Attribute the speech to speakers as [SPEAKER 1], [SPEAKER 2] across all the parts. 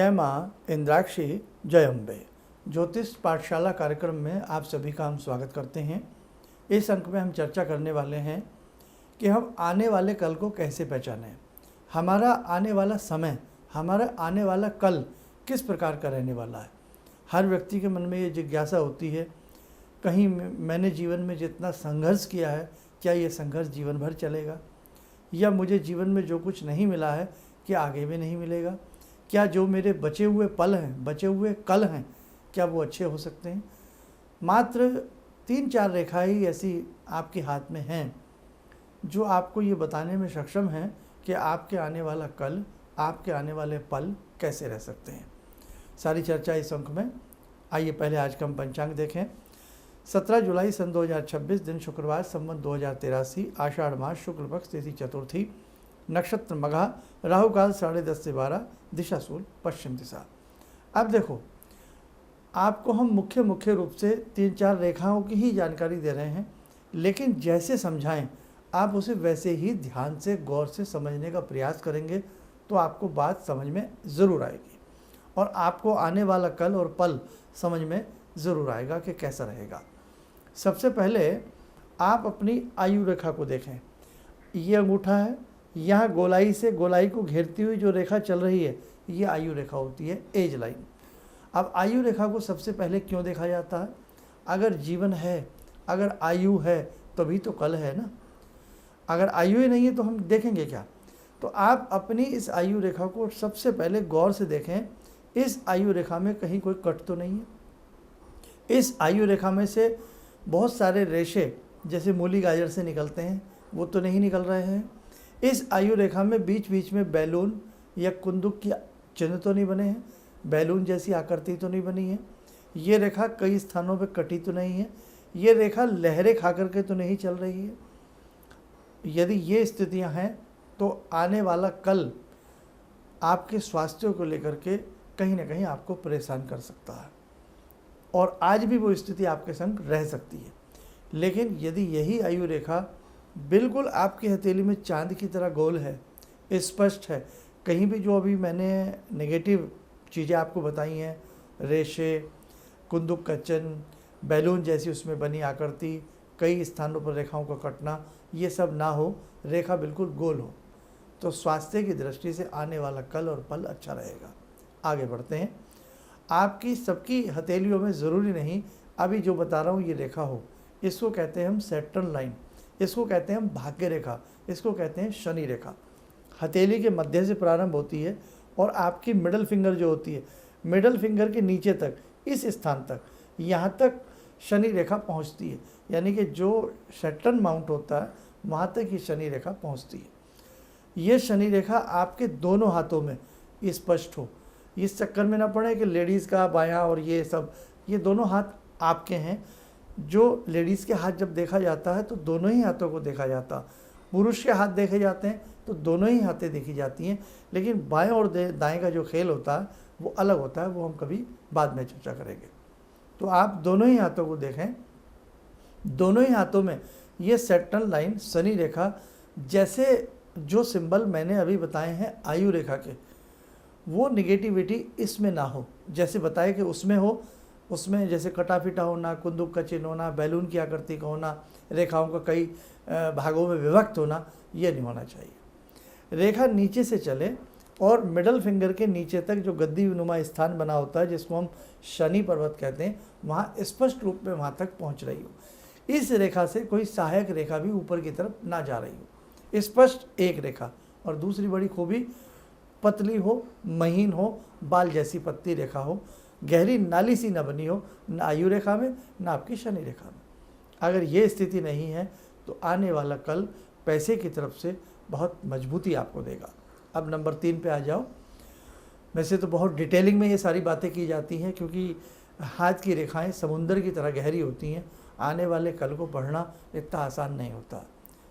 [SPEAKER 1] जय माँ इंद्राक्षी जय अम्बे। ज्योतिष पाठशाला कार्यक्रम में आप सभी का हम स्वागत करते हैं। इस अंक में हम चर्चा करने वाले हैं कि हम आने वाले कल को कैसे पहचानें। हमारा आने वाला समय, हमारा आने वाला कल किस प्रकार का रहने वाला है। हर व्यक्ति के मन में ये जिज्ञासा होती है, कहीं मैंने जीवन में जितना संघर्ष किया है, क्या ये संघर्ष जीवन भर चलेगा, या मुझे जीवन में जो कुछ नहीं मिला है क्या आगे भी नहीं मिलेगा। क्या जो मेरे बचे हुए पल हैं, बचे हुए कल हैं, क्या वो अच्छे हो सकते हैं। मात्र 3-4 रेखाएं ही ऐसी आपके हाथ में हैं जो आपको ये बताने में सक्षम हैं कि आपके आने वाला कल, आपके आने वाले पल कैसे रह सकते हैं। सारी चर्चा इस अंक में। आइए पहले आज का हम पंचांग देखें। 17 जुलाई सन 2026, दिन शुक्रवार, संवत 2083, आषाढ़ मास, शुक्ल पक्ष, तिथि चतुर्थी, नक्षत्र मघा, राहु काल 10:30 से 12, दिशा सूल पश्चिम दिशा। अब देखो, आपको हम मुख्य रूप से 3-4 रेखाओं की ही जानकारी दे रहे हैं, लेकिन जैसे समझाएं आप उसे वैसे ही ध्यान से, गौर से समझने का प्रयास करेंगे तो आपको बात समझ में ज़रूर आएगी और आपको आने वाला कल और पल समझ में ज़रूर आएगा कि कैसा रहेगा। सबसे पहले आप अपनी आयु रेखा को देखें। ये अंगूठा है, यहाँ गोलाई से गोलाई को घेरती हुई जो रेखा चल रही है, ये आयु रेखा होती है, एज लाइन। अब आयु रेखा को सबसे पहले क्यों देखा जाता है? अगर जीवन है, अगर आयु है, तभी तो कल है ना। अगर आयु ही नहीं है तो हम देखेंगे क्या? तो आप अपनी इस आयु रेखा को सबसे पहले गौर से देखें। इस आयु रेखा में कहीं कोई कट तो नहीं है। इस आयु रेखा में से बहुत सारे रेशे जैसे मूली गाजर से निकलते हैं, वो तो नहीं निकल रहे हैं। इस आयु रेखा में बीच बीच में बैलून या कुंदुक की चिन्ह तो नहीं बने हैं, बैलून जैसी आकृति तो नहीं बनी है। ये रेखा कई स्थानों पर कटी तो नहीं है, ये रेखा लहरें खा करके तो नहीं चल रही है। यदि ये स्थितियां हैं तो आने वाला कल आपके स्वास्थ्य को लेकर के कहीं ना कहीं आपको परेशान कर सकता है और आज भी वो स्थिति आपके संग रह सकती है। लेकिन यदि यही आयु रेखा बिल्कुल आपकी हथेली में चांद की तरह गोल है, स्पष्ट है, कहीं भी जो अभी मैंने नेगेटिव चीज़ें आपको बताई हैं, रेशे, कुंदुक का चिन्ह, बैलून जैसी उसमें बनी आकृति, कई स्थानों पर रेखाओं का कटना, ये सब ना हो, रेखा बिल्कुल गोल हो, तो स्वास्थ्य की दृष्टि से आने वाला कल और पल अच्छा रहेगा। आगे बढ़ते हैं। आपकी सबकी हथेलियों में ज़रूरी नहीं अभी जो बता रहा हूँ ये रेखा हो। इसको कहते हैं हम सैटर्न लाइन, इसको कहते हैं हम भाग्य रेखा, इसको कहते हैं शनि रेखा। हथेली के मध्य से प्रारंभ होती है और आपकी मिडल फिंगर जो होती है, मिडल फिंगर के नीचे तक, इस स्थान तक, यहाँ तक शनि रेखा पहुँचती है। यानी कि जो सैटर्न माउंट होता है वहाँ तक ये शनि रेखा पहुँचती है। ये शनि रेखा आपके दोनों हाथों में स्पष्ट हो, इस चक्कर में ना पड़े कि लेडीज़ का बायां और ये सब, ये दोनों हाथ आपके हैं। जो लेडीज़ के हाथ जब देखा जाता है तो दोनों ही हाथों को देखा जाता, पुरुष के हाथ देखे जाते हैं तो दोनों ही हाथें देखी जाती हैं। लेकिन बाएं और दाएं का जो खेल होता है वो अलग होता है, वो हम कभी बाद में चर्चा करेंगे। तो आप दोनों ही हाथों को देखें, दोनों ही हाथों में ये सैटर्न लाइन, शनि रेखा जैसे जो सिंबल मैंने अभी बताए हैं आयु रेखा के, वो निगेटिविटी इसमें ना हो। जैसे बताए कि उसमें हो, उसमें जैसे कटा फिटा होना, कुंदुक का चिन्ह होना, बैलून की आकृति का होना, रेखाओं का कई भागों में विभक्त होना, ये नहीं होना चाहिए। रेखा नीचे से चले और मिडल फिंगर के नीचे तक जो गद्दी नुमा स्थान बना होता है, जिसको हम शनि पर्वत कहते हैं, वहाँ स्पष्ट रूप में वहाँ तक पहुँच रही हो। इस रेखा से कोई सहायक रेखा भी ऊपर की तरफ ना जा रही हो, स्पष्ट एक रेखा। और दूसरी बड़ी खूबी, पतली हो, महीन हो, बाल जैसी पत्ती रेखा हो, गहरी नाली सी न बनी हो, न आयु रेखा में न आपकी शनि रेखा में। अगर ये स्थिति नहीं है तो आने वाला कल पैसे की तरफ से बहुत मजबूती आपको देगा। अब नंबर 3 पे आ जाओ। वैसे तो बहुत डिटेलिंग में ये सारी बातें की जाती हैं क्योंकि हाथ की रेखाएं समुंदर की तरह गहरी होती हैं। आने वाले कल को पढ़ना इतना आसान नहीं होता,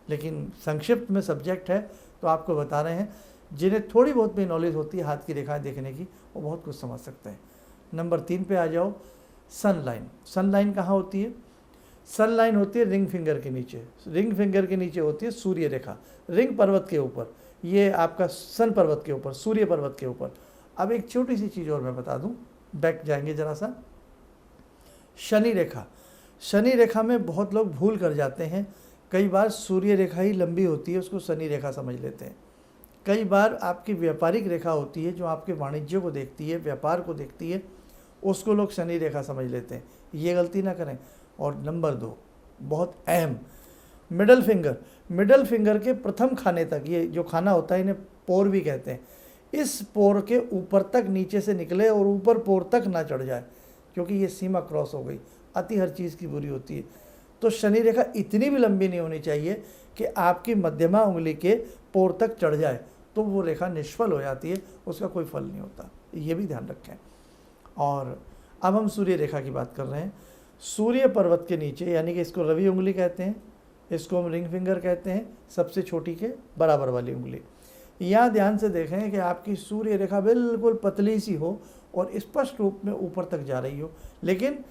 [SPEAKER 1] लेकिन संक्षिप्त में सब्जेक्ट है तो आपको बता रहे हैं। जिन्हें थोड़ी बहुत भी नॉलेज होती है हाथ की रेखाएं देखने की, वो बहुत कुछ समझ सकते हैं। नंबर 3 पे आ जाओ। सन लाइन। सन लाइन कहाँ होती है? सन लाइन होती है रिंग फिंगर के नीचे। रिंग फिंगर के नीचे होती है सूर्य रेखा, रिंग पर्वत के ऊपर, ये आपका सन पर्वत के ऊपर, सूर्य पर्वत के ऊपर। अब एक छोटी सी चीज़ और मैं बता दूं, बैक जाएंगे ज़रा सा। शनि रेखा, शनि रेखा में बहुत लोग भूल कर जाते हैं। कई बार सूर्य रेखा ही लंबी होती है, उसको शनि रेखा समझ लेते हैं। कई बार आपकी व्यापारिक रेखा होती है जो आपके वाणिज्य को देखती है, व्यापार को देखती है, उसको लोग शनि रेखा समझ लेते हैं। ये गलती ना करें। और नंबर 2 बहुत अहम, मिडल फिंगर, मिडल फिंगर के प्रथम खाने तक, ये जो खाना होता है इन्हें पोर भी कहते हैं, इस पोर के ऊपर तक नीचे से निकले और ऊपर पोर तक ना चढ़ जाए, क्योंकि ये सीमा क्रॉस हो गई। अति हर चीज़ की बुरी होती है। तो शनि रेखा इतनी भी लंबी नहीं होनी चाहिए कि आपकी मध्यमा उंगली के पोर तक चढ़ जाए, तो वो रेखा निष्फल हो जाती है, उसका कोई फल नहीं होता। ये भी ध्यान रखें। और अब हम सूर्य रेखा की बात कर रहे हैं। सूर्य पर्वत के नीचे, यानी कि इसको रवि उंगली कहते हैं, इसको हम रिंग फिंगर कहते हैं, सबसे छोटी के बराबर वाली उंगली। यहाँ ध्यान से देखें कि आपकी सूर्य रेखा बिल्कुल पतली सी हो और स्पष्ट रूप में ऊपर तक जा रही हो, लेकिन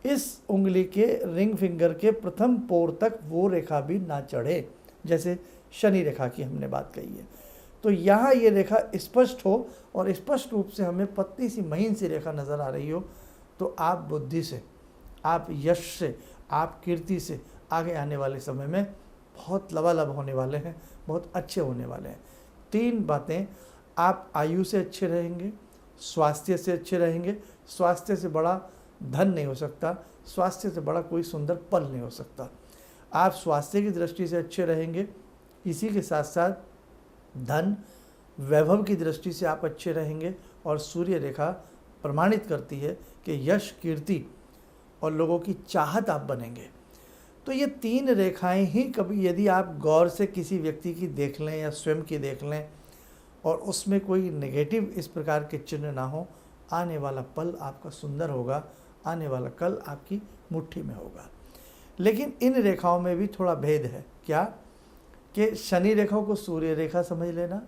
[SPEAKER 1] इस उंगली के रिंग फिंगर के प्रथम पोर तक वो रेखा भी ना चढ़े, जैसे शनि रेखा की हमने बात कही है। तो यहाँ ये रेखा स्पष्ट हो और स्पष्ट रूप से हमें पतली सी महीन सी रेखा नज़र आ रही हो, तो आप बुद्धि से, आप यश से, आप कीर्ति से आगे आने वाले समय में बहुत लबालब होने वाले हैं, बहुत अच्छे होने वाले हैं। 3 बातें, आप आयु से अच्छे रहेंगे, स्वास्थ्य से अच्छे रहेंगे। स्वास्थ्य से बड़ा धन नहीं हो सकता, स्वास्थ्य से बड़ा कोई सुंदर पल नहीं हो सकता। आप स्वास्थ्य की दृष्टि से अच्छे रहेंगे, इसी के साथ साथ धन वैभव की दृष्टि से आप अच्छे रहेंगे। और सूर्य रेखा प्रमाणित करती है कि यश, कीर्ति और लोगों की चाहत आप बनेंगे। तो ये 3 रेखाएं ही कभी यदि आप गौर से किसी व्यक्ति की देख लें या स्वयं की देख लें और उसमें कोई नेगेटिव इस प्रकार के चिन्ह ना हो, आने वाला पल आपका सुंदर होगा, आने वाला कल आपकी मुट्ठी में होगा। लेकिन इन रेखाओं में भी थोड़ा भेद है। क्या कि शनि रेखा को सूर्य रेखा समझ लेना,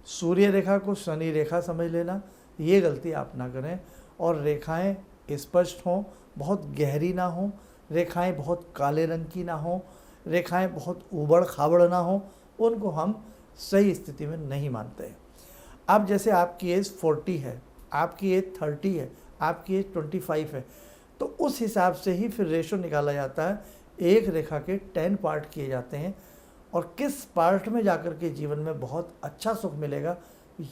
[SPEAKER 1] सूर्य रेखा को शनि रेखा समझ लेना, ये गलती आप ना करें। और रेखाएं स्पष्ट हों, बहुत गहरी ना हों, रेखाएं बहुत काले रंग की ना हों, रेखाएं बहुत ऊबड़ खाबड़ ना हों, उनको हम सही स्थिति में नहीं मानते हैं। अब जैसे आपकी एज 40 है, आपकी एज 30 है, आपकी एज 25 है, तो उस हिसाब से ही फिर रेशो निकाला जाता है। एक रेखा के 10 पार्ट किए जाते हैं और किस पार्ट में जाकर के जीवन में बहुत अच्छा सुख मिलेगा,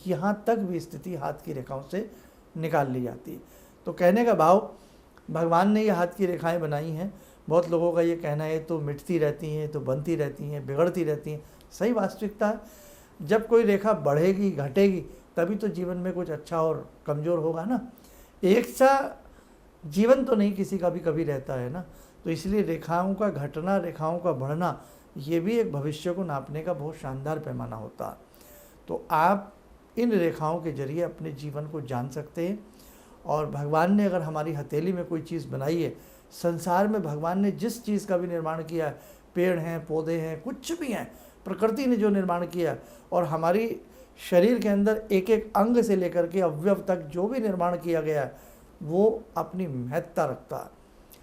[SPEAKER 1] यहाँ तक भी स्थिति हाथ की रेखाओं से निकाल ली जाती है। तो कहने का भाव, भगवान ने ये हाथ की रेखाएं बनाई हैं। बहुत लोगों का ये कहना है तो मिटती रहती हैं, तो बनती रहती हैं, बिगड़ती रहती हैं। सही वास्तविकता है, जब कोई रेखा बढ़ेगी, घटेगी, तभी तो जीवन में कुछ अच्छा और कमज़ोर होगा ना। एक सा जीवन तो नहीं किसी का भी कभी रहता है ना। तो इसलिए रेखाओं का घटना, रेखाओं का बढ़ना, ये भी एक भविष्य को नापने का बहुत शानदार पैमाना होता है। तो आप इन रेखाओं के जरिए अपने जीवन को जान सकते हैं। और भगवान ने अगर हमारी हथेली में कोई चीज़ बनाई है, संसार में भगवान ने जिस चीज़ का भी निर्माण किया है, पेड़ हैं, पौधे हैं, कुछ भी हैं, प्रकृति ने जो निर्माण किया, और हमारी शरीर के अंदर एक एक अंग से लेकर के अवयव तक जो भी निर्माण किया गया है, वो अपनी महत्ता रखता है।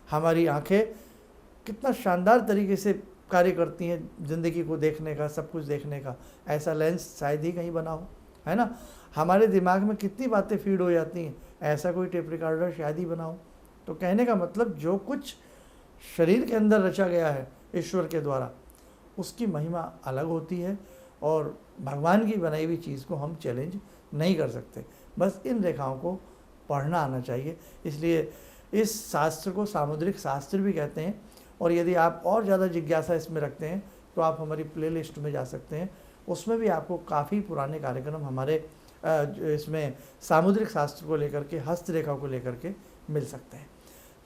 [SPEAKER 1] हमारी आँखें कितना शानदार तरीके से कार्य करती हैं ज़िंदगी को देखने का, सब कुछ देखने का। ऐसा लेंस शायद ही कहीं बना हो, है ना। हमारे दिमाग में कितनी बातें फीड हो जाती हैं, ऐसा कोई टेप रिकॉर्डर शायद ही बना हो। तो कहने का मतलब, जो कुछ शरीर के अंदर रचा गया है ईश्वर के द्वारा, उसकी महिमा अलग होती है और भगवान की बनाई हुई चीज़ को हम चैलेंज नहीं कर सकते। बस इन रेखाओं को पढ़ना आना चाहिए। इसलिए इस शास्त्र को सामुद्रिक शास्त्र भी कहते हैं। और यदि आप और ज़्यादा जिज्ञासा इसमें रखते हैं तो आप हमारी प्लेलिस्ट में जा सकते हैं, उसमें भी आपको काफ़ी पुराने कार्यक्रम हमारे इसमें सामुद्रिक शास्त्र को लेकर के, हस्तरेखा को लेकर के मिल सकते हैं।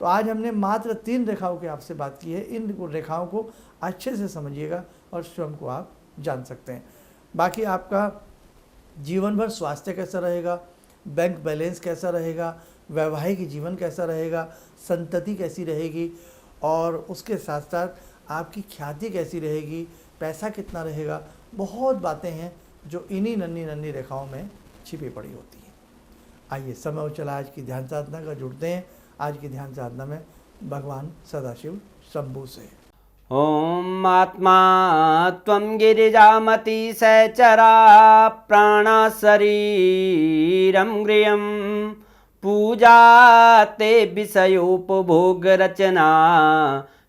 [SPEAKER 1] तो आज हमने मात्र 3 रेखाओं की आपसे बात की है। इन रेखाओं को अच्छे से समझिएगा और स्वयं को आप जान सकते हैं। बाकी आपका जीवन भर स्वास्थ्य कैसा रहेगा, बैंक बैलेंस कैसा रहेगा, वैवाहिक जीवन कैसा रहेगा, संतति कैसी रहेगी, और उसके साथ साथ आपकी ख्याति कैसी रहेगी, पैसा कितना रहेगा, बहुत बातें हैं जो इन्हीं नन्ही नन्ही रेखाओं में छिपी पड़ी होती हैं। आइए, समय हो चला आज की ध्यान साधना का। जुड़ते हैं आज की ध्यान साधना में भगवान सदाशिव शंभू से।
[SPEAKER 2] ॐ आत्मा त्वं गिरिजामती सहचरा प्राणा शरीरं गृहं पूजा ते विषयोपभोगरचना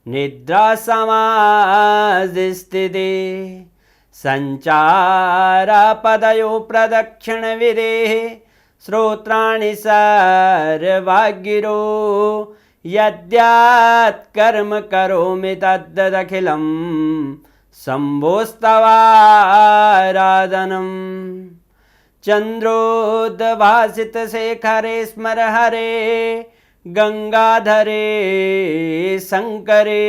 [SPEAKER 2] निद्रा समाधिस्थिते संचारपदयो प्रदक्षिणविधेः श्रोत्राणि सर्वागिरो यद्यात् कर्म करोमि तद्दखिलं शम्भोस्तवाराधनम् चन्द्रोद्भासितशेखरे स्मर हरे गंगाधरे शंकरे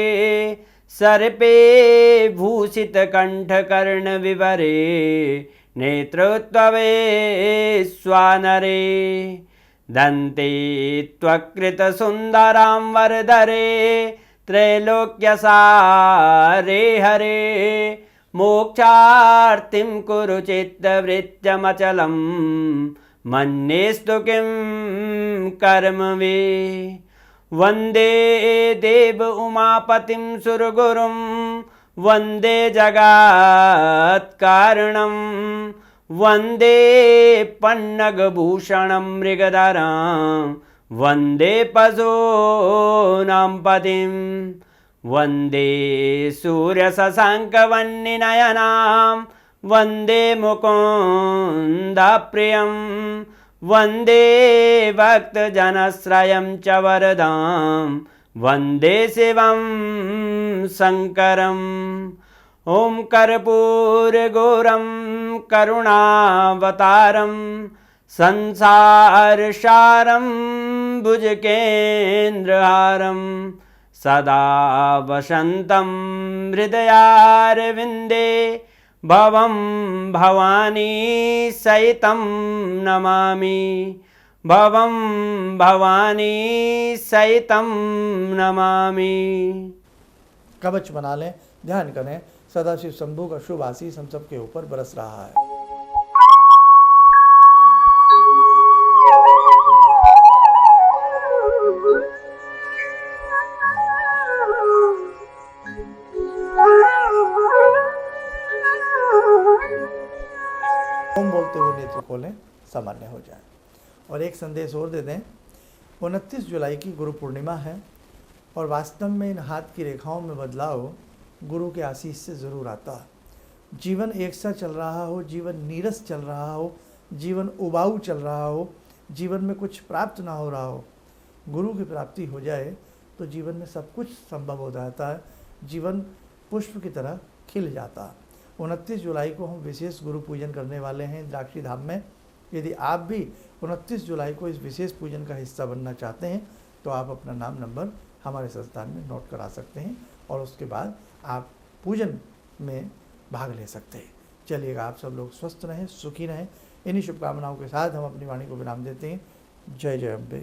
[SPEAKER 2] सर्पे भूषितकण्ठकर्णविवरे नेत्रोत्तवे स्वानरे दन्ते त्वकृतसुन्दरां वरदरे त्रैलोक्यसारे हरे मोक्षार्तिं कुरु चित्तवृत्तमचलं मन्येस्तु किं कर्म वे वन्दे देव उमापतिं सुरगुरुं वन्दे जगत्कारणं वन्दे पन्नगभूषणं मृगधरं वन्दे पशूनां पतिं वन्दे सूर्यशशाङ्कवह्निनयनां वन्दे मुकुन्दप्रियं वन्दे भक्तजनश्रयं च वरदां वन्दे शिवं शङ्करम् ॐ कर्पूरगौरं करुणावतारं संसारसारं भुजगेन्द्रहारं सदा वसन्तं हृदयारविन्दे भवं भवानी सहितं नमामि भवं भवानी सहितं नमामि।
[SPEAKER 1] कवच बना लें, ध्यान करें, सदाशिव शंभू का शुभ आशीष हम सबके ऊपर बरस रहा है। ओम बोलते हुए नेत्र खोलें, सामान्य हो जाए। और एक संदेश और दे दें, 29 जुलाई की गुरु पूर्णिमा है और वास्तव में इन हाथ की रेखाओं में बदलाव गुरु के आशीष से ज़रूर आता है। जीवन एक सा चल रहा हो, जीवन नीरस चल रहा हो, जीवन उबाऊ चल रहा हो, जीवन में कुछ प्राप्त ना हो रहा हो, गुरु की प्राप्ति हो जाए तो जीवन में सब कुछ संभव हो जाता है। जीवन पुष्प की तरह खिल जाता है। 29 जुलाई को हम विशेष गुरु पूजन करने वाले हैं द्राक्षी धाम में। यदि आप भी 29 जुलाई को इस विशेष पूजन का हिस्सा बनना चाहते हैं तो आप अपना नाम नंबर हमारे संस्थान में नोट करा सकते हैं और उसके बाद आप पूजन में भाग ले सकते हैं। चलिएगा, आप सब लोग स्वस्थ रहें, सुखी रहें। इन्हीं शुभकामनाओं के साथ हम अपनी वाणी को विराम देते हैं। जय जय अम्बे।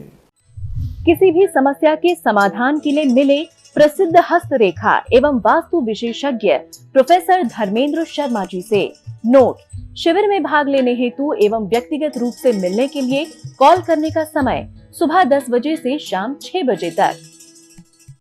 [SPEAKER 3] किसी भी समस्या के समाधान के लिए मिले प्रसिद्ध हस्तरेखा एवं वास्तु विशेषज्ञ प्रोफेसर धर्मेंद्र शर्मा जी से। नोट: शिविर में भाग लेने हेतु एवं व्यक्तिगत रूप से मिलने के लिए कॉल करने का समय सुबह 10 बजे से शाम 6 बजे तक।